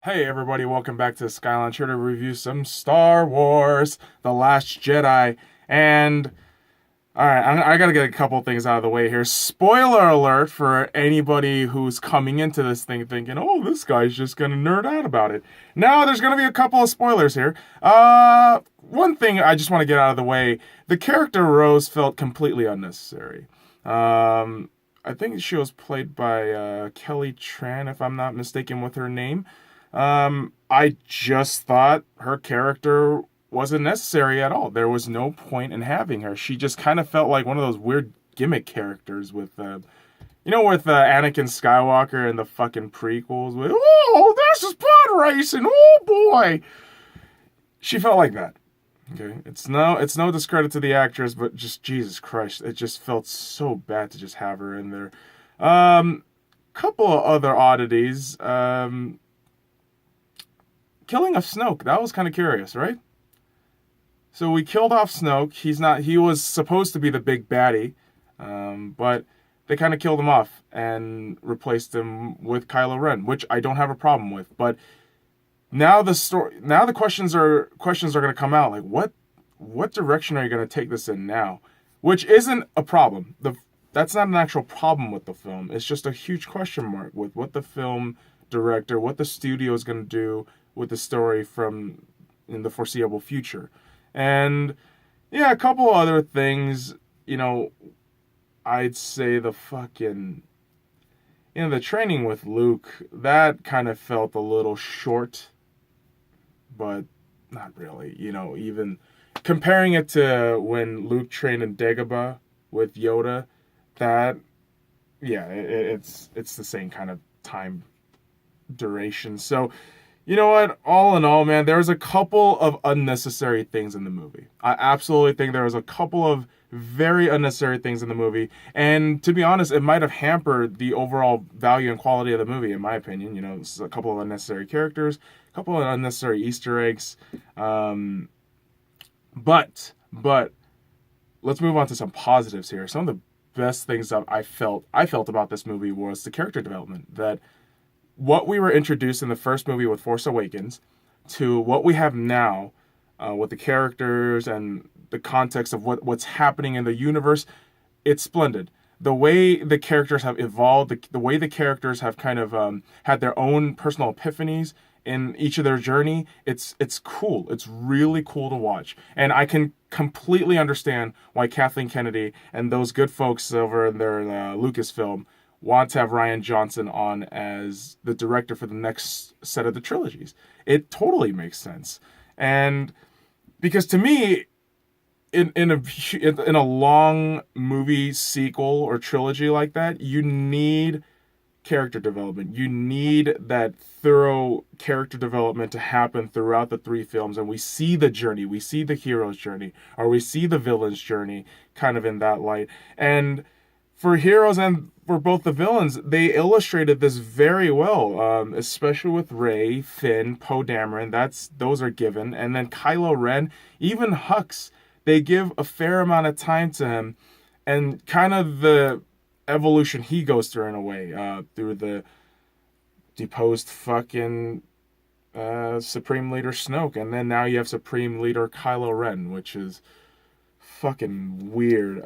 Hey everybody, welcome back to thescylounge, here to review some Star Wars, The Last Jedi, and alright, I gotta get a couple things out of the way here. Spoiler alert for anybody who's coming into this thing thinking, oh, this guy's just gonna nerd out about it. No, there's gonna be a couple of spoilers here. One thing I just want to get out of the way, the character Rose felt completely unnecessary. I think she was played by Kelly Tran, if I'm not mistaken with her name. I just thought her character wasn't necessary at all. There was no point in having her. She just kind of felt like one of those weird gimmick characters with Anakin Skywalker and the fucking prequels. With, oh, this is pod racing. Oh boy, she felt like that. Okay, it's no discredit to the actress, but just Jesus Christ, it just felt so bad to just have her in there. Couple of other oddities. Killing of Snoke, that was kind of curious, right? So we killed off Snoke. He was supposed to be the big baddie, but they kind of killed him off and replaced him with Kylo Ren, which I don't have a problem with. But now the questions are going to come out, like what direction are you going to take this in now? Which isn't a problem. That's not an actual problem with the film. It's just a huge question mark with what the film director, what the studio is going to do with the story from in the foreseeable future. And yeah, a couple other things, I'd say the training with Luke, that kind of felt a little short, but not really, even comparing it to when Luke trained in Dagobah with Yoda, that, yeah, it's the same kind of time duration. So, you know what? All in all, man, there was a couple of unnecessary things in the movie. I absolutely think there was a couple of very unnecessary things in the movie. And to be honest, it might have hampered the overall value and quality of the movie, in my opinion. This is a couple of unnecessary characters, a couple of unnecessary Easter eggs. But let's move on to some positives here. Some of the best things that I felt about this movie was the character development. That what we were introduced in the first movie with Force Awakens to what we have now with the characters and the context of what's happening in the universe, it's splendid. The way the characters have evolved, the way the characters have kind of had their own personal epiphanies in each of their journey, it's cool. It's really cool to watch. And I can completely understand why Kathleen Kennedy and those good folks over in their Lucasfilm want to have Rian Johnson on as the director for the next set of the trilogies. It totally makes sense. And because to me, in a long movie sequel or trilogy like that, you need character development. You need that thorough character development to happen throughout the three films. And we see the journey, we see the hero's journey, or we see the villain's journey kind of in that light. And for heroes and for both the villains, they illustrated this very well, especially with Rey, Finn, Poe Dameron. Those are given. And then Kylo Ren, even Hux, they give a fair amount of time to him and kind of the evolution he goes through in a way, through the deposed fucking Supreme Leader Snoke. And then now you have Supreme Leader Kylo Ren, which is fucking weird.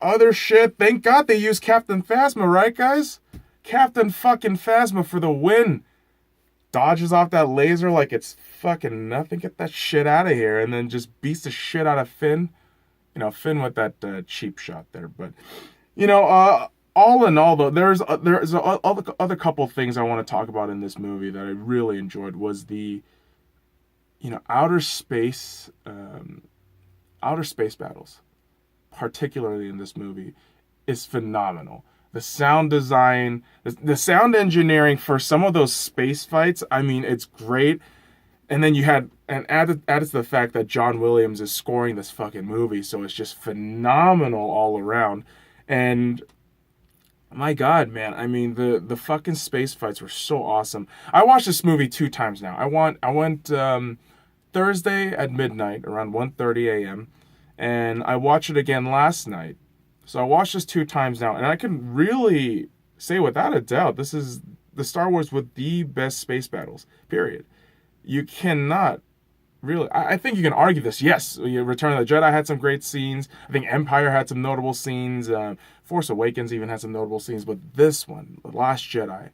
Other shit, thank God they used Captain Phasma, right, guys? Captain fucking Phasma for the win. Dodges off that laser like it's fucking nothing. Get that shit out of here. And then just beats the shit out of Finn. Finn with that cheap shot there. But, all in all, though, there's other couple things I want to talk about in this movie that I really enjoyed was the, outer space battles, particularly in this movie, is phenomenal. The sound design, the sound engineering for some of those space fights, I mean, it's great. And then you had, and added to the fact that John Williams is scoring this fucking movie, so it's just phenomenal all around. And my God, man, I mean, the fucking space fights were so awesome. I watched this movie 2 times now. I went Thursday at midnight, around 1:30 a.m., and I watched it again last night. So I watched this 2 times now, and I can really say without a doubt, this is the Star Wars with the best space battles. Period. You cannot really. I think you can argue this. Yes, Return of the Jedi had some great scenes. I think Empire had some notable scenes. Force Awakens even had some notable scenes. But this one, The Last Jedi,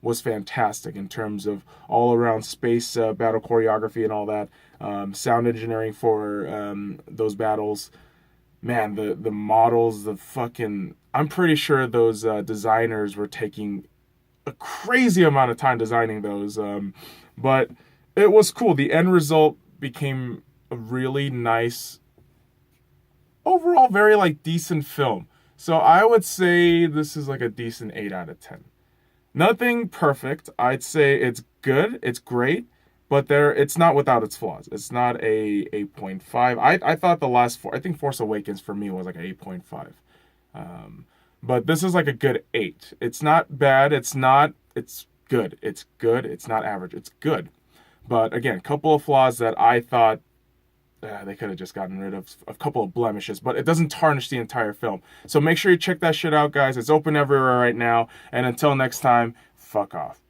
was fantastic in terms of all around space battle choreography and all that. Sound engineering for those battles. Man, the models, the fucking. I'm pretty sure those designers were taking a crazy amount of time designing those. But it was cool. The end result became a really nice, overall, very like decent film. So I would say this is like a decent 8 out of 10. Nothing perfect. I'd say it's good. It's great. But it's not without its flaws. It's not a 8.5. I thought I think Force Awakens for me was like an 8.5. But this is like a good 8. It's not bad. It's good. It's good. It's not average. It's good. But again, a couple of flaws that I thought they could have just gotten rid of, a couple of blemishes, but it doesn't tarnish the entire film. So make sure you check that shit out, guys. It's open everywhere right now. And until next time, fuck off.